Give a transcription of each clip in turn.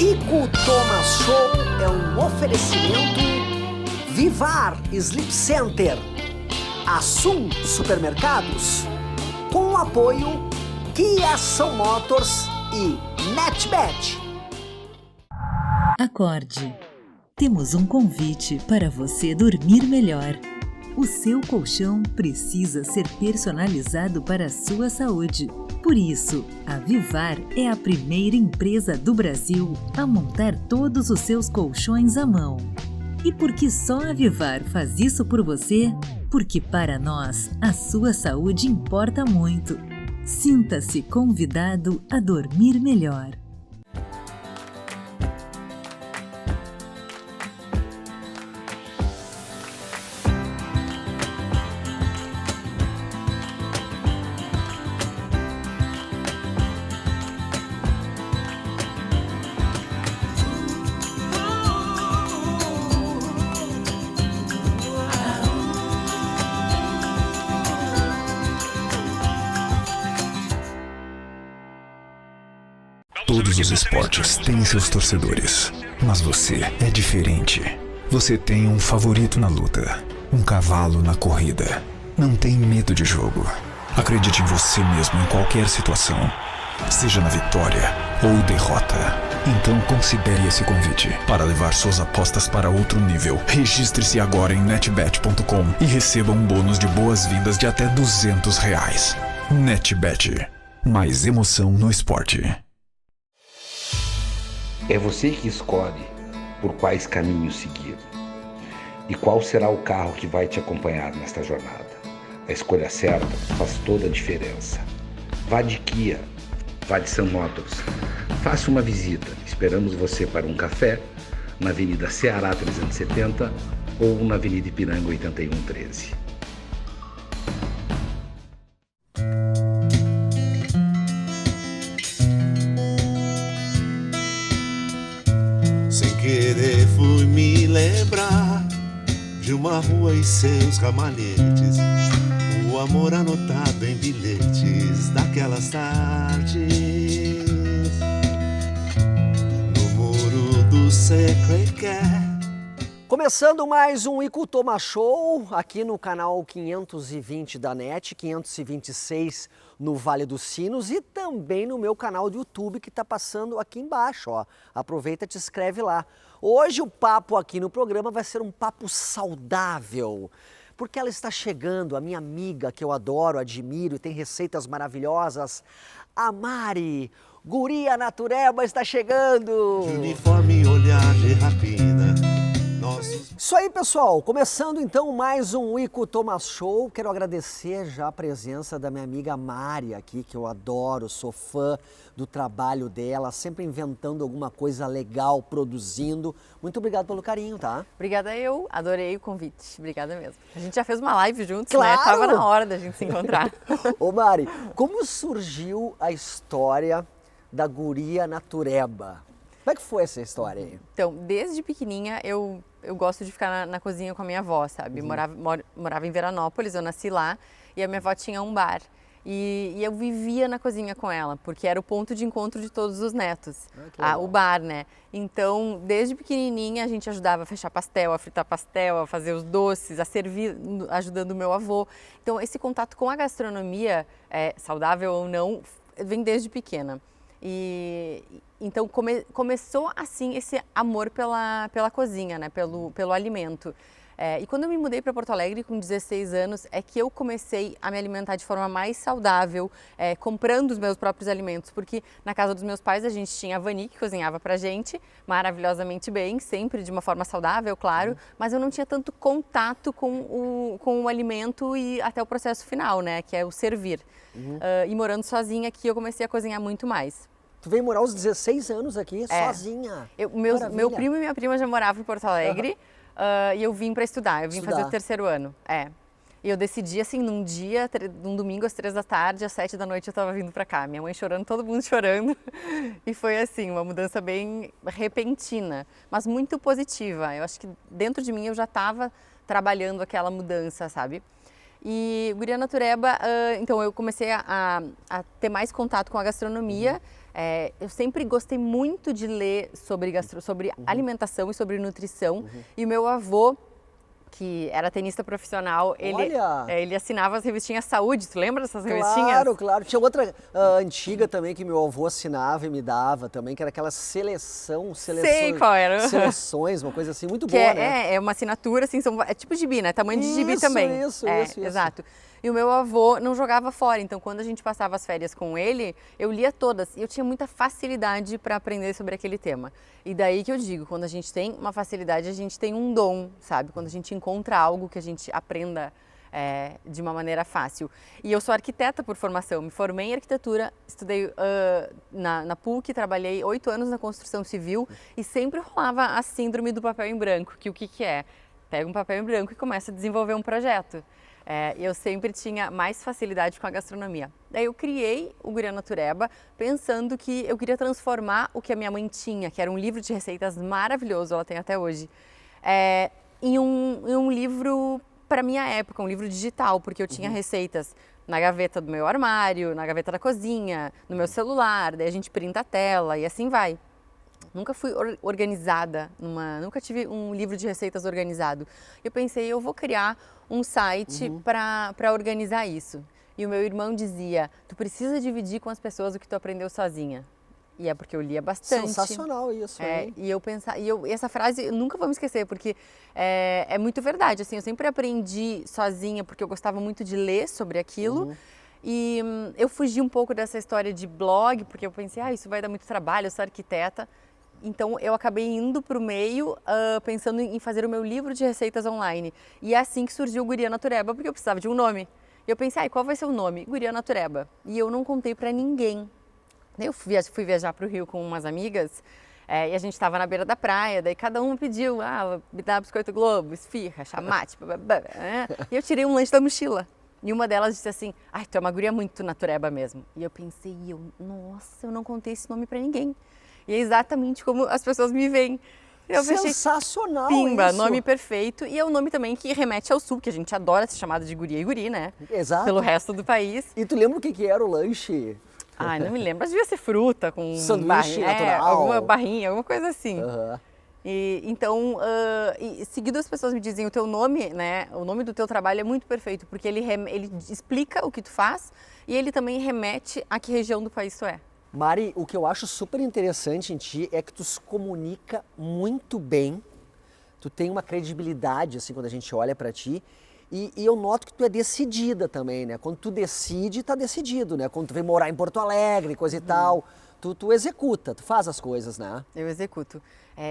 Ico Thomas Show é um oferecimento Vivar Sleep Center, Assum Supermercados, com o apoio Kia São Motors e NetBet. Acorde. Temos um convite para você dormir melhor. O seu colchão precisa ser personalizado para a sua saúde. Por isso, a Vivar é a primeira empresa do Brasil a montar todos os seus colchões à mão. E por que só a Vivar faz isso por você? Porque para nós, a sua saúde importa muito. Sinta-se convidado a dormir melhor. Todos os esportes têm seus torcedores, mas você é diferente. Você tem um favorito na luta, um cavalo na corrida. Não tem medo de jogo. Acredite em você mesmo em qualquer situação, seja na vitória ou derrota. Então considere esse convite para levar suas apostas para outro nível. Registre-se agora em netbet.com e receba um bônus de boas-vindas de até R$200. NetBet. Mais emoção no esporte. É você que escolhe por quais caminhos seguir e qual será o carro que vai te acompanhar nesta jornada. A escolha certa faz toda a diferença. Vá de Kia, vá de São Motors. Faça uma visita. Esperamos você para um café na Avenida Ceará 370 ou na Avenida Ipiranga 8113. Querer fui me lembrar de uma rua e seus ramalhetes, o amor anotado em bilhetes daquelas tardes, no muro do Sacré-Cœur. Começando mais um Ico Thomas Show aqui no canal 520 da NET, 526 no Vale dos Sinos e também no meu canal do YouTube que está passando aqui embaixo, ó. Aproveita e te inscreve lá. Hoje o papo aqui no programa vai ser um papo saudável, porque ela está chegando, a minha amiga que eu adoro, admiro e tem receitas maravilhosas, a Mari, Guria Natureba está chegando. De uniforme e olhar de rapina. Isso aí, pessoal, começando então mais um Ico Thomas Show. Quero agradecer já a presença da minha amiga Mari aqui, que eu adoro, sou fã do trabalho dela, sempre inventando alguma coisa legal, produzindo. Muito obrigado pelo carinho, tá? Obrigada eu, adorei o convite, obrigada mesmo. A gente já fez uma live juntos, claro! Né? Tava na hora da gente se encontrar. Ô Mari, como surgiu a história da Guria Natureba? Como é que foi essa história aí? Então, desde pequenininha eu gosto de ficar na cozinha com a minha avó, sabe? Morava em Veranópolis, eu nasci lá e a minha avó tinha um bar. E eu vivia na cozinha com ela, porque era o ponto de encontro de todos os netos, o bar, né? Então, desde pequenininha a gente ajudava a fechar pastel, a fritar pastel, a fazer os doces, a servir, ajudando o meu avô. Então, esse contato com a gastronomia, saudável ou não, vem desde pequena. E então começou assim esse amor pela cozinha, né? Pelo alimento. E quando eu me mudei para Porto Alegre com 16 anos, é que eu comecei a me alimentar de forma mais saudável, comprando os meus próprios alimentos, porque na casa dos meus pais a gente tinha a Vani, que cozinhava pra gente, maravilhosamente bem, sempre de uma forma saudável, claro, mas eu não tinha tanto contato com o alimento e até o processo final, né, que é o servir. E morando sozinha aqui, eu comecei a cozinhar muito mais. Tu veio morar aos 16 anos aqui, sozinha? Meu primo e minha prima já moravam em Porto Alegre. E eu vim para estudar, eu vim fazer o terceiro ano. E eu decidi, assim, num domingo às 3 da tarde, às 7 da noite eu estava vindo para cá. Minha mãe chorando, todo mundo chorando. E foi, assim, uma mudança bem repentina, mas muito positiva. Eu acho que dentro de mim eu já estava trabalhando aquela mudança, sabe? E Guria Natureba, então eu comecei a ter mais contato com a gastronomia. Eu sempre gostei muito de ler sobre alimentação e sobre nutrição. E o meu avô, que era tenista profissional, ele assinava as revistinhas Saúde. Tu lembra dessas revistinhas? Claro. Tinha outra antiga também que meu avô assinava e me dava também, que era aquela seleções. Sei qual era. Seleções, uma coisa assim, muito boa, né? É uma assinatura, assim, é tipo gibi, né? Tamanho de gibi também. Isso. Exato. E o meu avô não jogava fora, então quando a gente passava as férias com ele, eu lia todas. E eu tinha muita facilidade para aprender sobre aquele tema. E daí que eu digo, quando a gente tem uma facilidade, a gente tem um dom, sabe? Quando a gente encontra algo que a gente aprenda de uma maneira fácil. E eu sou arquiteta por formação, me formei em arquitetura, estudei na PUC, trabalhei 8 anos na construção civil e sempre rolava a síndrome do papel em branco, que o que é? Pega um papel em branco e começa a desenvolver um projeto. Eu sempre tinha mais facilidade com a gastronomia. Daí eu criei o Guria Natureba pensando que eu queria transformar o que a minha mãe tinha, que era um livro de receitas maravilhoso, ela tem até hoje, em um livro para minha época, um livro digital, porque eu tinha receitas na gaveta do meu armário, na gaveta da cozinha, no meu celular, daí a gente printa a tela e assim vai. Nunca fui organizada, nunca tive um livro de receitas organizado. Eu pensei, eu vou criar um site para organizar isso. E o meu irmão dizia, tu precisa dividir com as pessoas o que tu aprendeu sozinha. E é porque eu lia bastante. Sensacional isso, hein? E essa frase eu nunca vou me esquecer, porque é muito verdade. Assim, eu sempre aprendi sozinha, porque eu gostava muito de ler sobre aquilo. E eu fugi um pouco dessa história de blog, porque eu pensei, isso vai dar muito trabalho, eu sou arquiteta. Então eu acabei indo para o meio, pensando em fazer o meu livro de receitas online. E é assim que surgiu o Guria Natureba, porque eu precisava de um nome. E eu pensei, qual vai ser o nome? Guria Natureba. E eu não contei para ninguém. Eu fui viajar para o Rio com umas amigas, e a gente estava na beira da praia, daí cada um pediu, me dá biscoito Globo, esfirra, chamate, e eu tirei um lanche da mochila. E uma delas disse assim, tu é uma guria muito natureba mesmo. E eu pensei, nossa, eu não contei esse nome para ninguém. E é exatamente como as pessoas me veem. Eu Sensacional Pimba, isso. Nome perfeito. E é um nome também que remete ao sul, que a gente adora ser chamada de guria e guri, né? Exato. Pelo resto do país. E tu lembra o que era o lanche? Não me lembro. Mas devia ser fruta com sanduíche natural. Alguma barrinha, alguma coisa assim. E, então, seguido as pessoas me dizem, o teu nome, né? O nome do teu trabalho é muito perfeito, porque ele explica o que tu faz e ele também remete a que região do país tu é. Mari, o que eu acho super interessante em ti é que tu se comunica muito bem, tu tem uma credibilidade, assim, quando a gente olha pra ti, e eu noto que tu é decidida também, né? Quando tu decide, tá decidido, né? Quando tu vem morar em Porto Alegre, coisa e tal, tu executa, tu faz as coisas, né? Eu executo.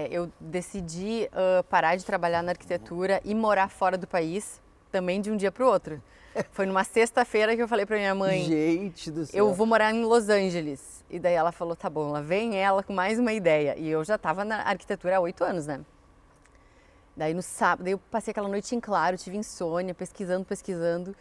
Eu decidi parar de trabalhar na arquitetura e morar fora do país, também de um dia pro outro. Foi numa sexta-feira que eu falei pra minha mãe, gente do céu, eu vou morar em Los Angeles. E daí ela falou, tá bom, lá vem ela com mais uma ideia. E eu já estava na arquitetura há 8 anos, né? Daí no sábado, eu passei aquela noite em claro, tive insônia, pesquisando.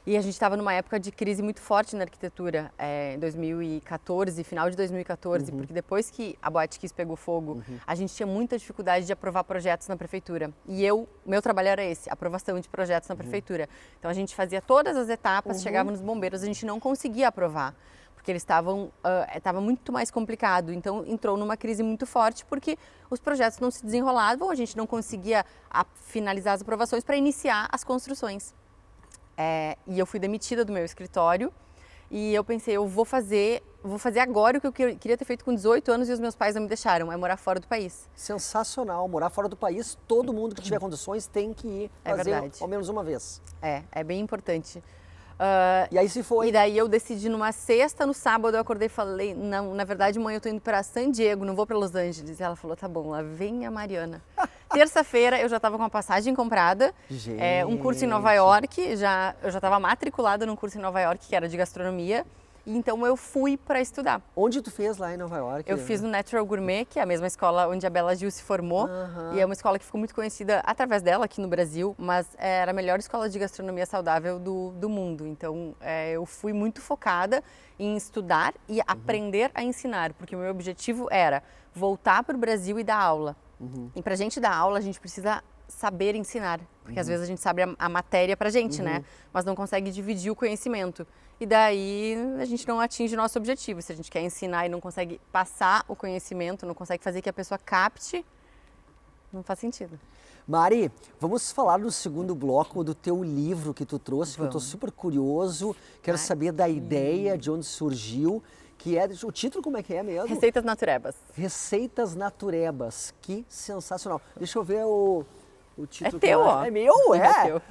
E a gente estava numa época de crise muito forte na arquitetura, em 2014, final de 2014, porque depois que a Boate Kiss pegou fogo, a gente tinha muita dificuldade de aprovar projetos na prefeitura. E meu trabalho era esse, aprovação de projetos na prefeitura. Então a gente fazia todas as etapas, chegava nos bombeiros, a gente não conseguia aprovar, porque eles estava muito mais complicado. Então entrou numa crise muito forte, porque os projetos não se desenrolavam, a gente não conseguia finalizar as aprovações para iniciar as construções. E eu fui demitida do meu escritório e eu pensei, eu vou fazer agora o que eu queria ter feito com 18 anos e os meus pais não me deixaram, é morar fora do país. Sensacional, morar fora do país, todo mundo que tiver condições tem que ir fazer ao menos uma vez. É bem importante. E aí se foi? E daí eu decidi numa sexta, no sábado eu acordei e falei, não, na verdade mãe, eu tô indo para San Diego, não vou para Los Angeles. E ela falou, tá bom, lá vem a Mariana. Terça-feira eu já estava com a passagem comprada, um curso em Nova York, eu já estava matriculada num curso em Nova York que era de gastronomia. E então eu fui para estudar. Onde tu fez lá em Nova York? Eu fiz no Natural Gourmet, que é a mesma escola onde a Bela Gil se formou. E é uma escola que ficou muito conhecida através dela aqui no Brasil, mas era a melhor escola de gastronomia saudável do mundo. Então eu fui muito focada em estudar e aprender a ensinar, porque o meu objetivo era voltar para o Brasil e dar aula. E para a gente dar aula, a gente precisa saber ensinar. Porque às vezes a gente sabe a matéria pra gente, né? Mas não consegue dividir o conhecimento. E daí a gente não atinge o nosso objetivo. Se a gente quer ensinar e não consegue passar o conhecimento, não consegue fazer que a pessoa capte, não faz sentido. Mari, vamos falar no segundo bloco do teu livro que tu trouxe, que eu estou super curioso, quero saber da ideia, de onde surgiu, que é, o título como é que é mesmo? Receitas Naturebas. Receitas Naturebas, que sensacional. Deixa eu ver o título. É teu, ó. É meu, é? teu.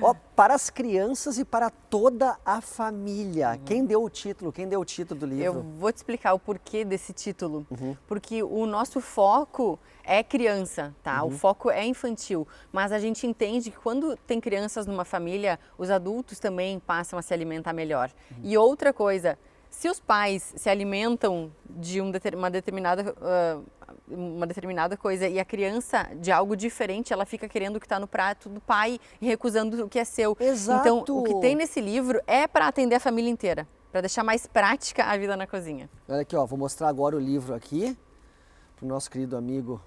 Ó, para as crianças e para toda a família. Quem deu o título? Quem deu o título do livro? Eu vou te explicar o porquê desse título. Porque o nosso foco é criança, tá? O foco é infantil. Mas a gente entende que quando tem crianças numa família, os adultos também passam a se alimentar melhor. E outra coisa, se os pais se alimentam de uma determinada coisa e a criança de algo diferente, ela fica querendo o que está no prato do pai e recusando o que é seu. Exato. Então, o que tem nesse livro é para atender a família inteira, para deixar mais prática a vida na cozinha. Olha aqui, ó, vou mostrar agora o livro aqui para o nosso querido amigo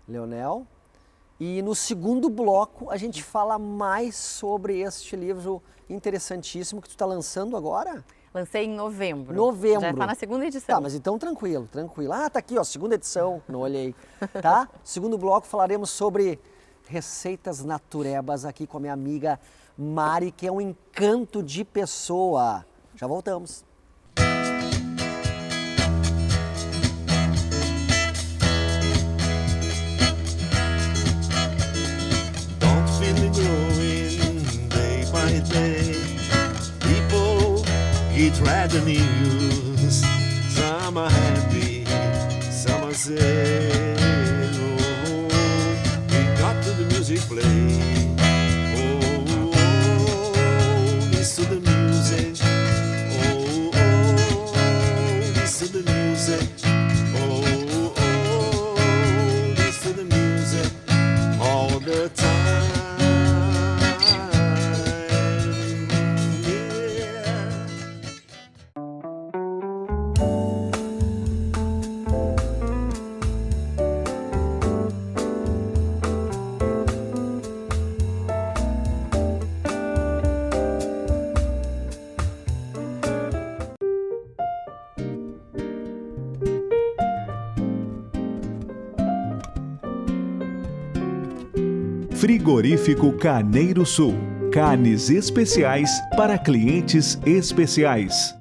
Leonel. E no segundo bloco a gente fala mais sobre este livro interessantíssimo que tu está lançando agora. Lancei em novembro. Novembro. Já está na segunda edição. Tá, mas então tranquilo, tranquilo. Ah, tá aqui, ó, segunda edição, não olhei. Tá? Segundo bloco falaremos sobre receitas naturebas aqui com a minha amiga Mari, que é um encanto de pessoa. Já voltamos. Don't feel it growing day by day. People get rather news. Some are happy, some are sad. Oh, we got to the music play. Oh, listen to the music. Oh, listen to the music. Oh, listen to the music. All the time, yeah. Frigorífico Carneiro Sul. Carnes especiais para clientes especiais.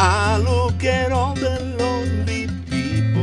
I look at all the lonely people.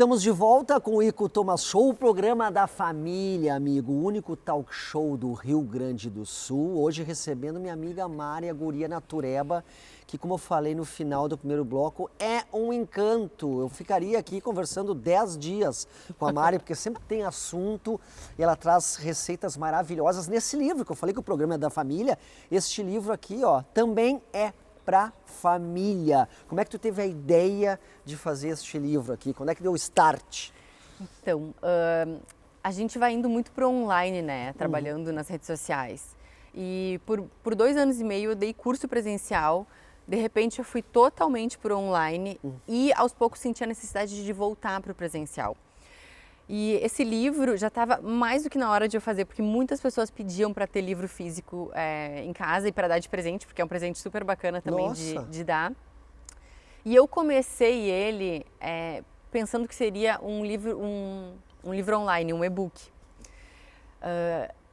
Estamos de volta com o Ico Thomas Show, o programa da família, amigo, o único talk show do Rio Grande do Sul. Hoje recebendo minha amiga Mari, a guria natureba, que, como eu falei no final do primeiro bloco, é um encanto. Eu ficaria aqui conversando 10 dias com a Mari, porque sempre tem assunto e ela traz receitas maravilhosas. Nesse livro, que eu falei que o programa é da família, este livro aqui, ó, também é para família. Como é que tu teve a ideia de fazer este livro aqui? Quando é que deu o start? Então, a gente vai indo muito para online, né? Trabalhando nas redes sociais. E por 2 anos e meio eu dei curso presencial. De repente eu fui totalmente para online e aos poucos senti a necessidade de voltar para o presencial. E esse livro já estava mais do que na hora de eu fazer, porque muitas pessoas pediam para ter livro físico em casa e para dar de presente, porque é um presente super bacana também de dar. E eu comecei ele pensando que seria um livro online, um e-book.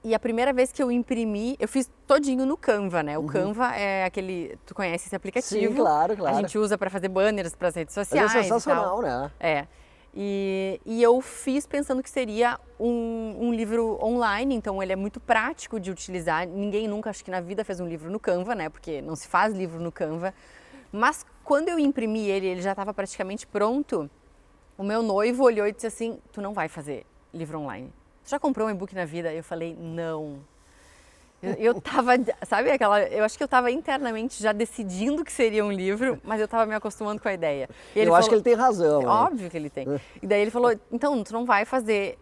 E a primeira vez que eu imprimi, eu fiz todinho no Canva, né? O Canva é aquele, tu conhece esse aplicativo? Sim, claro, claro. A gente usa para fazer banners para as redes sociais. É sensacional, e tal. né? É. E eu fiz pensando que seria um livro online, então ele é muito prático de utilizar. Ninguém nunca, acho que na vida, fez um livro no Canva, né? Porque não se faz livro no Canva. Mas quando eu imprimi ele já estava praticamente pronto, o meu noivo olhou e disse assim, tu não vai fazer livro online. Tu já comprou um e-book na vida? Eu falei, não. Eu tava, sabe aquela, eu acho que eu tava internamente já decidindo que seria um livro, mas eu tava me acostumando com a ideia. Acho que ele tem razão. Óbvio que ele tem. E daí ele falou, então, tu não vai fazer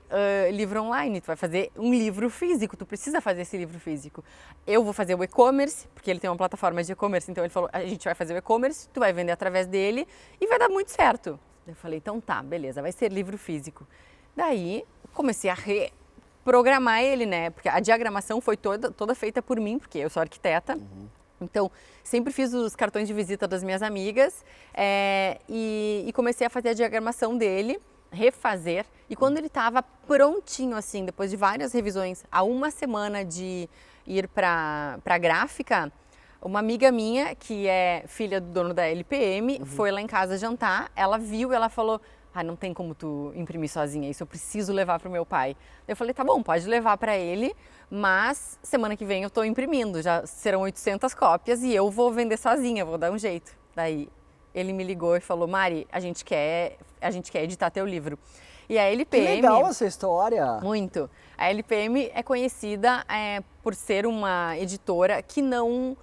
livro online, tu vai fazer um livro físico, tu precisa fazer esse livro físico. Eu vou fazer o e-commerce, porque ele tem uma plataforma de e-commerce, então ele falou, a gente vai fazer o e-commerce, tu vai vender através dele e vai dar muito certo. Eu falei, então tá, beleza, vai ser livro físico. Daí, comecei a programar ele, né? Porque a diagramação foi toda feita por mim, porque eu sou arquiteta. Então, sempre fiz os cartões de visita das minhas amigas e comecei a fazer a diagramação dele, refazer. E quando ele estava prontinho, assim, depois de várias revisões, a 1 semana de ir para a gráfica, uma amiga minha, que é filha do dono da LPM, foi lá em casa jantar, ela viu e ela falou, não tem como tu imprimir sozinha isso, eu preciso levar para o meu pai. Eu falei, tá bom, pode levar para ele, mas semana que vem eu estou imprimindo, já serão 800 cópias e eu vou vender sozinha, vou dar um jeito. Daí ele me ligou e falou, Mari, a gente quer editar teu livro. E a LPM... Que legal essa história! Muito. A LPM é conhecida por ser uma editora que não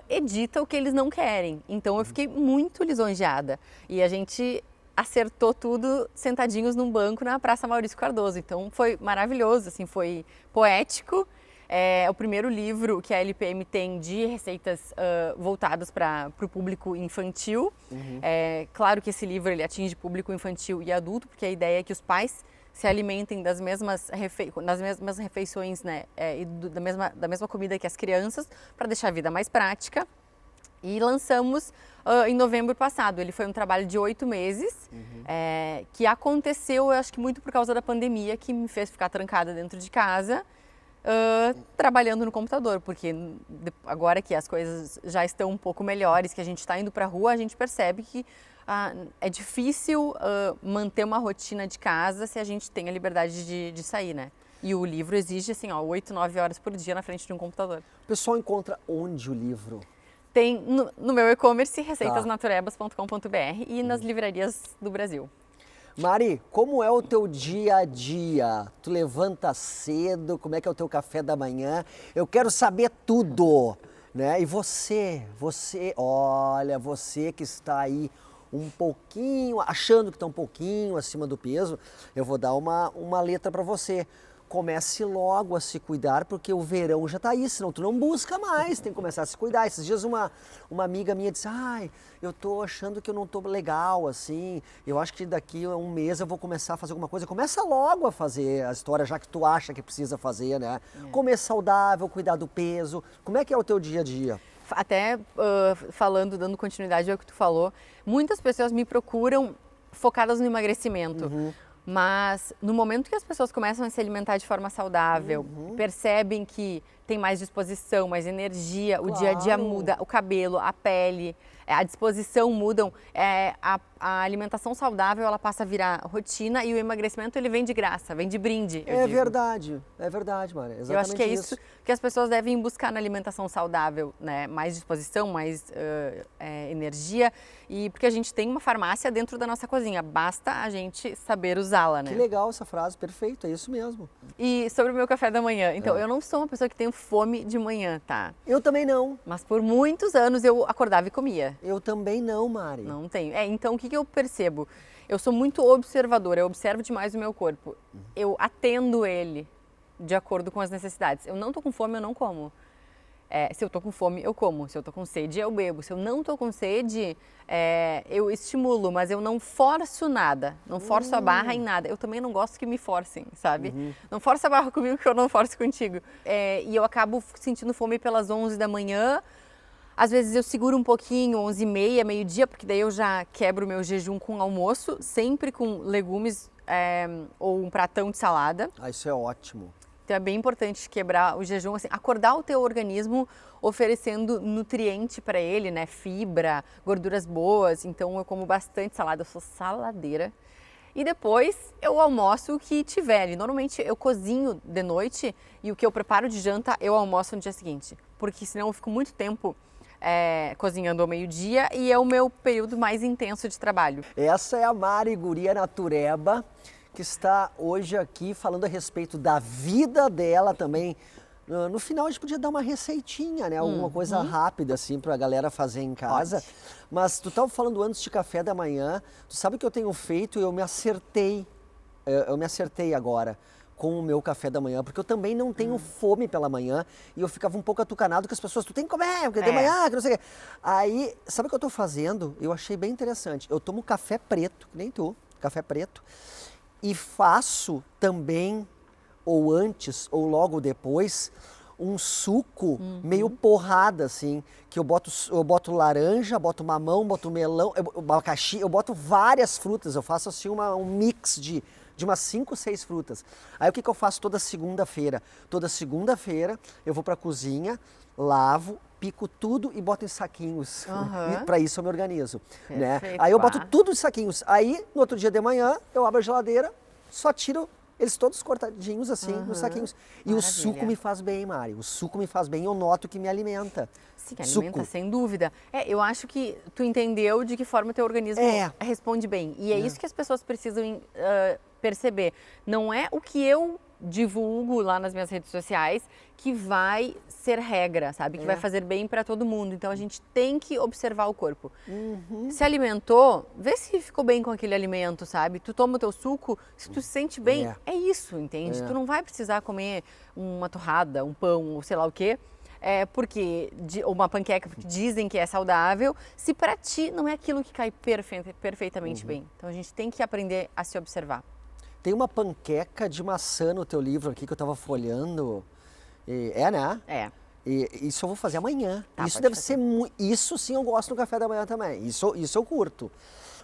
edita o que eles não querem. Então eu fiquei muito lisonjeada. E a gente acertou tudo sentadinhos num banco na Praça Maurício Cardoso. Então foi maravilhoso, assim, foi poético. É o primeiro livro que a LPM tem de receitas voltadas para o público infantil. Claro que esse livro ele atinge público infantil e adulto, porque a ideia é que os pais se alimentem das mesmas refeições, né, e da mesma comida que as crianças, para deixar a vida mais prática. E lançamos em novembro passado. Ele foi um trabalho de 8 meses, que aconteceu, eu acho que muito por causa da pandemia, que me fez ficar trancada dentro de casa, trabalhando no computador, porque agora que as coisas já estão um pouco melhores, que a gente está indo para a rua, a gente percebe que é difícil manter uma rotina de casa se a gente tem a liberdade de sair, né? E o livro exige, assim, 8, 9 horas por dia na frente de um computador. O pessoal encontra onde o livro? Tem no meu e-commerce, receitasnaturebas.com.br e nas livrarias do Brasil. Mari, como é o teu dia a dia? Tu levanta cedo, como é que é o teu café da manhã? Eu quero saber tudo, né? E você, olha, você que está aí um pouquinho, achando que está um pouquinho acima do peso, eu vou dar uma letra para você. Comece logo a se cuidar, porque o verão já está aí, senão tu não busca mais, tem que começar a se cuidar. Esses dias uma amiga minha disse, eu tô achando que eu não tô legal, assim, eu acho que daqui a um mês eu vou começar a fazer alguma coisa. Começa logo a fazer a história, já que tu acha que precisa fazer, né? Comer saudável, cuidar do peso. Como é que é o teu dia a dia? Até dando continuidade ao que tu falou, muitas pessoas me procuram focadas no emagrecimento. Mas no momento que as pessoas começam a se alimentar de forma saudável, percebem que tem mais disposição, mais energia, o dia a dia muda, o cabelo, a pele, a disposição mudam, a alimentação saudável ela passa a virar rotina e o emagrecimento ele vem de graça, vem de brinde. É verdade, Mária, exatamente. Eu acho que é isso que as pessoas devem buscar na alimentação saudável, né? Mais disposição, mais energia, e porque a gente tem uma farmácia dentro da nossa cozinha, basta a gente saber usá-la, né? Que legal essa frase, perfeito, é isso mesmo. E sobre o meu café da manhã, então eu não sou uma pessoa que tem fome de manhã, tá? Eu também não. Mas por muitos anos eu acordava e comia. Eu também não, Mari. Não tenho. Então o que eu percebo? Eu sou muito observadora, eu observo demais o meu corpo. Eu atendo ele de acordo com as necessidades. Eu não tô com fome, eu não como. Se eu tô com fome, eu como. Se eu tô com sede, eu bebo. Se eu não tô com sede, eu estimulo, mas eu não forço nada. Não forço a barra em nada. Eu também não gosto que me forcem, sabe? Não força a barra comigo que eu não forço contigo. E eu acabo sentindo fome pelas 11 da manhã. Às vezes eu seguro um pouquinho, 11h30, meio-dia, porque daí eu já quebro o meu jejum com almoço, sempre com legumes ou um pratão de salada. Isso é ótimo. Então é bem importante quebrar o jejum, assim, acordar o teu organismo oferecendo nutriente para ele, né? Fibra, gorduras boas. Então eu como bastante salada, eu sou saladeira. E depois eu almoço o que tiver ali. Normalmente eu cozinho de noite e o que eu preparo de janta eu almoço no dia seguinte. Porque senão eu fico muito tempo cozinhando ao meio-dia e é o meu período mais intenso de trabalho. Essa é a Mari Guria Natureba, que está hoje aqui falando a respeito da vida dela também. No final a gente podia dar uma receitinha, né? Alguma coisa rápida assim para a galera fazer em casa. Pode. Mas tu estava falando antes de café da manhã, tu sabe o que eu tenho feito? Eu me acertei agora com o meu café da manhã, porque eu também não tenho fome pela manhã e eu ficava um pouco atucanado com as pessoas, tu tem que comer, porque de manhã, que não sei o quê. Aí, sabe o que eu tô fazendo? Eu achei bem interessante. Eu tomo café preto, que nem tu, café preto, e faço também, ou antes, ou logo depois, um suco meio porrada, assim, que eu boto laranja, boto mamão, boto melão, abacaxi, eu boto várias frutas, eu faço assim um mix de umas 5, 6 frutas. Aí o que eu faço toda segunda-feira? Toda segunda-feira eu vou pra cozinha, lavo, pico tudo e boto em saquinhos. E para isso eu me organizo. Né? Aí eu boto tudo em saquinhos. Aí no outro dia de manhã eu abro a geladeira, só tiro eles todos cortadinhos assim, nos saquinhos. E o suco me faz bem, Mari. O suco me faz bem, eu noto que me alimenta. Sim, alimenta, sem dúvida. Eu acho que tu entendeu de que forma o teu organismo responde bem. E é isso que as pessoas precisam perceber. Não é o que eu divulgo lá nas minhas redes sociais que vai ser regra, sabe? Que vai fazer bem para todo mundo. Então a gente tem que observar o corpo. Se alimentou, vê se ficou bem com aquele alimento, sabe? Tu toma o teu suco, se tu se sente bem, é isso, entende? Tu não vai precisar comer uma torrada, um pão, ou sei lá o quê. Porque uma panqueca, porque dizem que é saudável, se para ti não é aquilo que cai perfeitamente bem. Então a gente tem que aprender a se observar. Tem uma panqueca de maçã no teu livro aqui que eu estava folhando. Né? E isso eu vou fazer amanhã. Isso deve ser muito. Isso sim eu gosto no café da manhã também. Isso eu curto.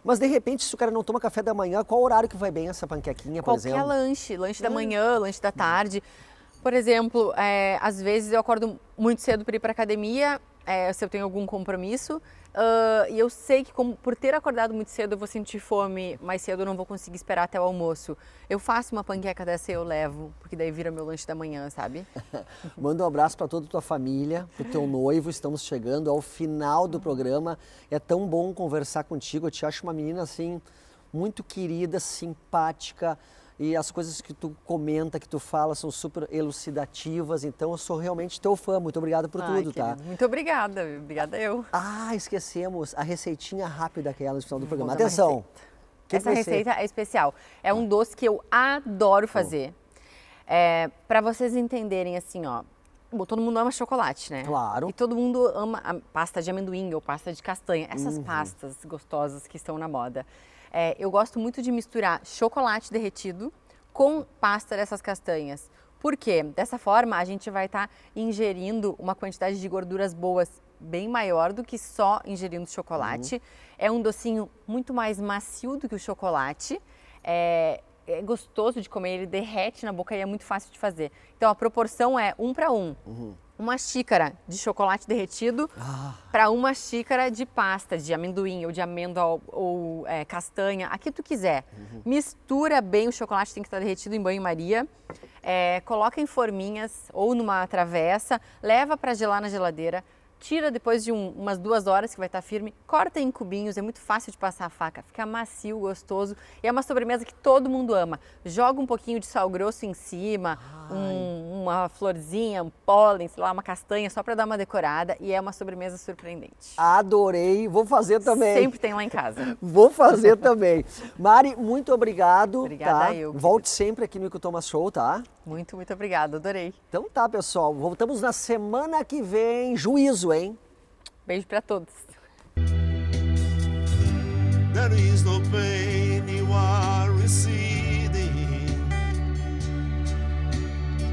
Mas de repente, se o cara não toma café da manhã, qual horário que vai bem essa panquequinha, por exemplo? Qualquer lanche da manhã, lanche da tarde. Por exemplo, às vezes eu acordo muito cedo para ir para academia, se eu tenho algum compromisso, e eu sei que por ter acordado muito cedo eu vou sentir fome, mais cedo eu não vou conseguir esperar até o almoço. Eu faço uma panqueca dessa e eu levo, porque daí vira meu lanche da manhã, sabe? Manda um abraço para toda a tua família, pro teu noivo, estamos chegando ao final do programa. É tão bom conversar contigo, eu te acho uma menina assim, muito querida, simpática, e as coisas que tu comenta, que tu fala, são super elucidativas. Então, eu sou realmente teu fã. Muito obrigada por tudo, tá? Muito obrigada. Obrigada eu. Esquecemos a receitinha rápida aquela no final do programa. Atenção! Essa receita é especial. É um doce que eu adoro fazer. Para vocês entenderem, assim, ó. Bom, todo mundo ama chocolate, né? Claro. E todo mundo ama a pasta de amendoim ou pasta de castanha. Essas pastas gostosas que estão na moda. Eu gosto muito de misturar chocolate derretido com pasta dessas castanhas. Por quê? Dessa forma, a gente vai estar ingerindo uma quantidade de gorduras boas bem maior do que só ingerindo chocolate. É um docinho muito mais macio do que o chocolate. é gostoso de comer, ele derrete na boca e é muito fácil de fazer. Então a proporção é 1 para 1. Uma xícara de chocolate derretido para uma xícara de pasta de amendoim ou de amêndoa ou castanha, aqui tu quiser. Mistura bem, o chocolate tem que estar derretido em banho-maria. Coloca em forminhas ou numa travessa, leva para gelar na geladeira. Tira depois de umas 2 horas que vai estar firme, corta em cubinhos, é muito fácil de passar a faca, fica macio, gostoso e é uma sobremesa que todo mundo ama. Joga um pouquinho de sal grosso em cima, uma florzinha, um pólen, sei lá, uma castanha, só para dar uma decorada e é uma sobremesa surpreendente. Adorei, vou fazer também. Sempre tem lá em casa. Vou fazer também. Mari, muito obrigado. Obrigada eu. Volte sempre aqui no Ikuto Show, tá? Muito, muito obrigada, adorei. Então tá, pessoal, voltamos na semana que vem. Juízo, hein? Beijo para todos. There is no pain you are receding.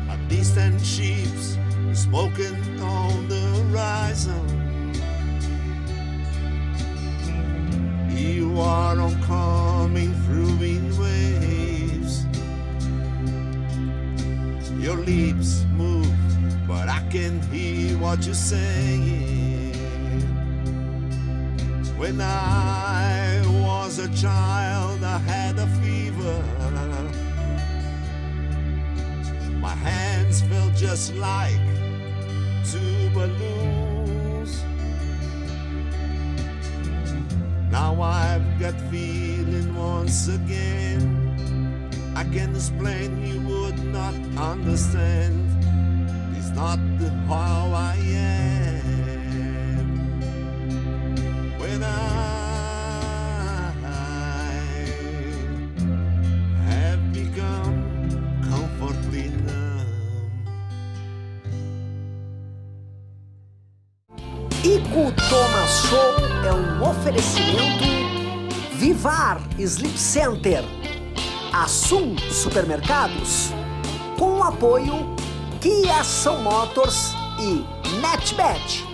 A distant ship's smoking on the horizon. You are on coming through in waves. Your lips move, but I can't hear what you're saying. When I was a child, I had a fever. My hands felt just like 2 balloons. Now I've got feeling once again. I can explain, you would not understand. It's not how I am. When I have become comfortably numb. Ikuto Show é um oferecimento Vivar Sleep Center, Assum Supermercados, com o apoio Kia São Motors e NetBet.